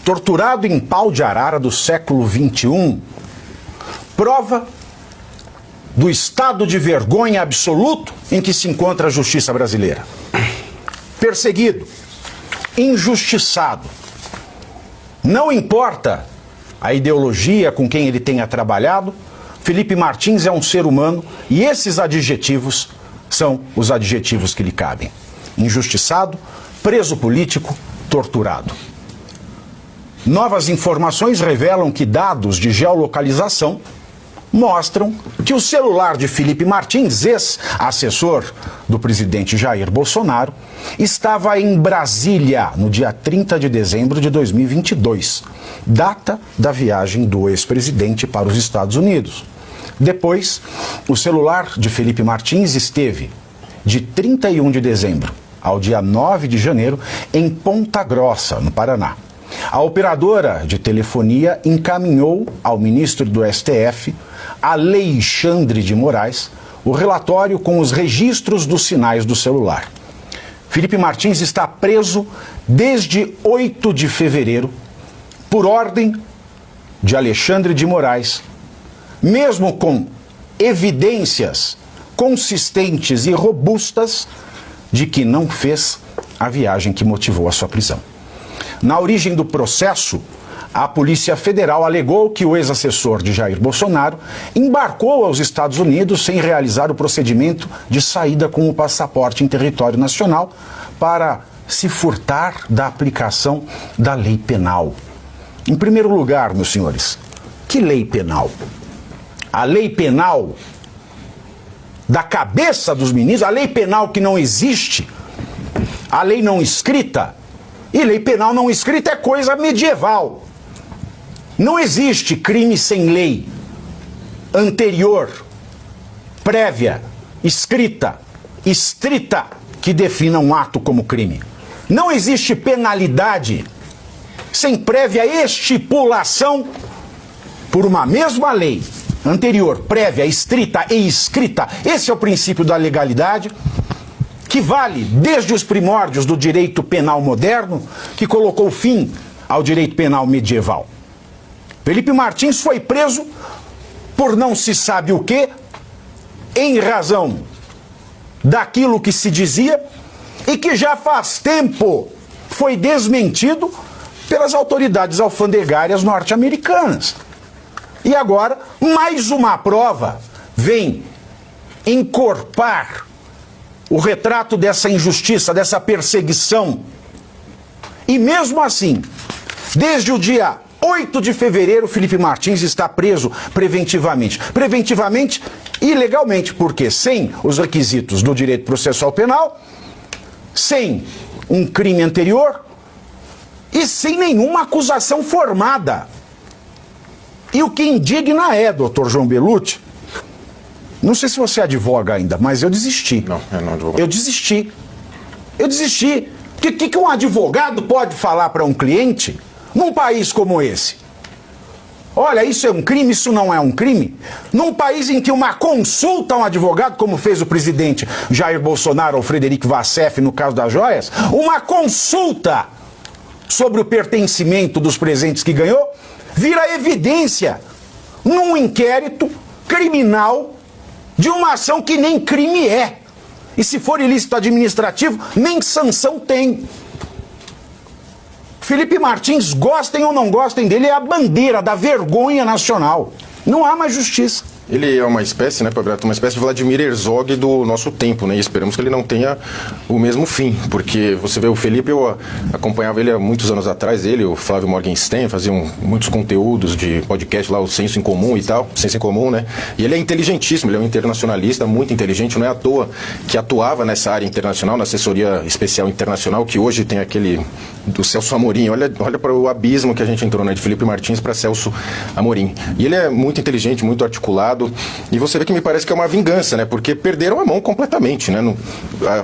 torturado em pau de arara do século XXI, prova do estado de vergonha absoluto em que se encontra a justiça brasileira. Perseguido, injustiçado. Não importa a ideologia com quem ele tenha trabalhado, Felipe Martins é um ser humano e esses adjetivos são os adjetivos que lhe cabem. Injustiçado, preso político, torturado. Novas informações revelam que dados de geolocalização mostram que o celular de Felipe Martins, ex-assessor do presidente Jair Bolsonaro, estava em Brasília no dia 30 de dezembro de 2022, data da viagem do ex-presidente para os Estados Unidos. Depois, o celular de Felipe Martins esteve de 31 de dezembro ao dia 9 de janeiro em Ponta Grossa, no Paraná. A operadora de telefonia encaminhou ao ministro do STF, Alexandre de Moraes, o relatório com os registros dos sinais do celular. Felipe Martins está preso desde 8 de fevereiro, por ordem de Alexandre de Moraes, mesmo com evidências consistentes e robustas de que não fez a viagem que motivou a sua prisão. Na origem do processo, a Polícia Federal alegou que o ex-assessor de Jair Bolsonaro embarcou aos Estados Unidos sem realizar o procedimento de saída com o passaporte em território nacional para se furtar da aplicação da lei penal. Em primeiro lugar, meus senhores, que lei penal? A lei penal da cabeça dos ministros, a lei penal que não existe, a lei não escrita. E lei penal não escrita é coisa medieval. Não existe crime sem lei anterior, prévia, escrita, estrita, que defina um ato como crime. Não existe penalidade sem prévia estipulação por uma mesma lei anterior, prévia, estrita e escrita. Esse é o princípio da legalidade, que vale desde os primórdios do direito penal moderno, que colocou fim ao direito penal medieval. Felipe Martins foi preso por não se sabe o quê, em razão daquilo que se dizia e que já faz tempo foi desmentido pelas autoridades alfandegárias norte-americanas. E agora, mais uma prova vem encorpar o retrato dessa injustiça, dessa perseguição. E mesmo assim, desde o dia 8 de fevereiro, Felipe Martins está preso preventivamente. Preventivamente e legalmente, porque sem os requisitos do direito processual penal, sem um crime anterior e sem nenhuma acusação formada. E o que indigna é, doutor João Belutti, não sei se você advoga ainda, mas eu desisti. Não, eu não advogo. Eu desisti. O que um advogado pode falar para um cliente num país como esse? Olha, isso é um crime, isso não é um crime? Num país em que uma consulta a um advogado, como fez o presidente Jair Bolsonaro ou Frederico Wassef no caso das joias, uma consulta sobre o pertencimento dos presentes que ganhou, vira evidência num inquérito criminal de uma ação que nem crime é. E se for ilícito administrativo, nem sanção tem. Felipe Martins, gostem ou não gostem dele, é a bandeira da vergonha nacional. Não há mais justiça. Ele é uma espécie, né, Paverato, uma espécie de Vladimir Herzog do nosso tempo, né, e esperamos que ele não tenha o mesmo fim, porque você vê o Felipe, eu acompanhava ele há muitos anos atrás, ele, o Flávio Morgenstern, faziam muitos conteúdos de podcast lá, o Senso em Comum e tal, Senso em Comum, né, e ele é inteligentíssimo, ele é um internacionalista muito inteligente, não é à toa que atuava nessa área internacional, na assessoria especial internacional, que hoje tem aquele do Celso Amorim, olha para o abismo que a gente entrou, né, de Felipe Martins para Celso Amorim, e ele é muito inteligente, muito articulado. E você vê que me parece que é uma vingança, né? Porque perderam a mão completamente, né?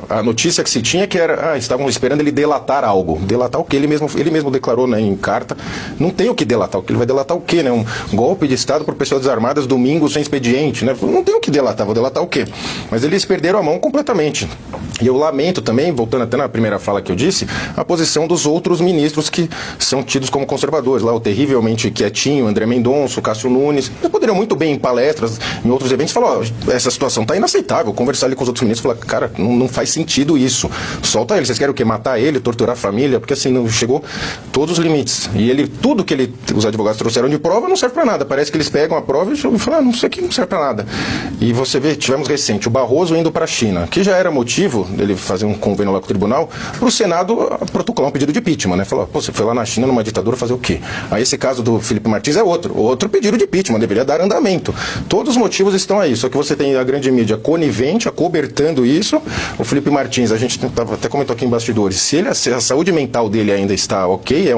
A notícia que se tinha é que era, estavam esperando ele delatar algo. Delatar o quê? Ele mesmo declarou, né, em carta, não tem o que delatar. Ele vai delatar o quê, né? Um golpe de Estado por pessoas desarmadas, domingo sem expediente, né? Não tem o que delatar, vou delatar o quê? Mas eles perderam a mão completamente. E eu lamento também, voltando até na primeira fala que eu disse, a posição dos os outros ministros que são tidos como conservadores, lá o terrivelmente quietinho, André Mendonça, o Cássio Nunes. Eles poderiam muito bem em palestras, em outros eventos, falar, essa situação está inaceitável, conversar ali com os outros ministros, falar, cara, não faz sentido isso, solta ele, vocês querem o quê? Matar ele, torturar a família? Porque assim, não chegou todos os limites. E tudo que os advogados trouxeram de prova não serve para nada, parece que eles pegam a prova e falam, não sei o que, não serve para nada. E você vê, tivemos recente, o Barroso indo para a China, que já era motivo dele fazer um convênio lá com o tribunal, para o Senado protocolar um pedido de impeachment, né? Falou, pô, você foi lá na China numa ditadura fazer o quê? Aí esse caso do Felipe Martins é outro pedido de impeachment, deveria dar andamento. Todos os motivos estão aí, só que você tem a grande mídia conivente, acobertando isso. O Felipe Martins, a gente até comentou aqui em bastidores, se a saúde mental dele ainda está ok,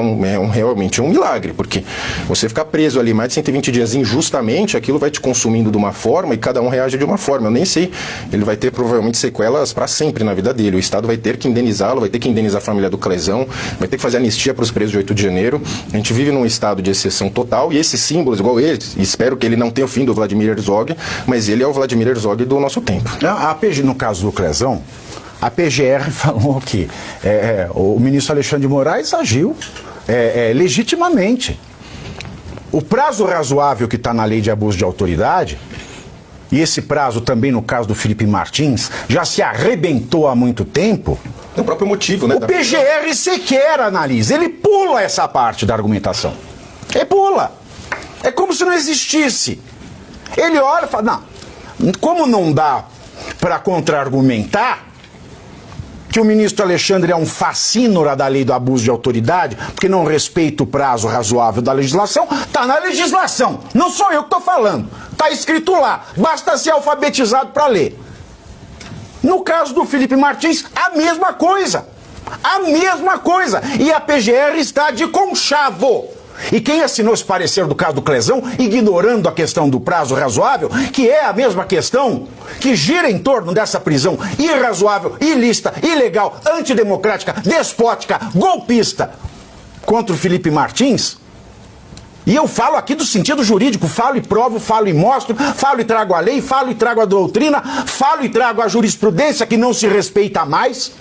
realmente um milagre, porque você ficar preso ali mais de 120 dias injustamente, aquilo vai te consumindo de uma forma e cada um reage de uma forma. Eu nem sei, ele vai ter provavelmente sequelas para sempre na vida dele. O Estado vai ter que indenizá-lo, vai ter que indenizar a família do Clezão, vai ter que fazer anistia para os presos de 8 de janeiro. A gente vive num estado de exceção total e esses símbolos, igual ele, espero que ele não tenha o fim do Vladimir Herzog, mas ele é o Vladimir Herzog do nosso tempo. No caso do Clezão, a PGR falou que o ministro Alexandre de Moraes agiu legitimamente. O prazo razoável que está na lei de abuso de autoridade, e esse prazo também no caso do Felipe Martins, já se arrebentou há muito tempo. O próprio motivo, né? O PGR sequer analisa, ele pula essa parte da argumentação. Ele pula. É como se não existisse. Ele olha e fala, não, como não dá para contra-argumentar que o ministro Alexandre é um facínora da lei do abuso de autoridade, porque não respeita o prazo razoável da legislação, está na legislação. Não sou eu que estou falando. Está escrito lá. Basta ser alfabetizado para ler. No caso do Felipe Martins, a mesma coisa. A mesma coisa. E a PGR está de conchavo. E quem assinou esse parecer do caso do Clezão, ignorando a questão do prazo razoável, que é a mesma questão que gira em torno dessa prisão irrazoável, ilícita, ilegal, antidemocrática, despótica, golpista contra o Felipe Martins. E eu falo aqui do sentido jurídico, falo e provo, falo e mostro, falo e trago a lei, falo e trago a doutrina, falo e trago a jurisprudência que não se respeita mais.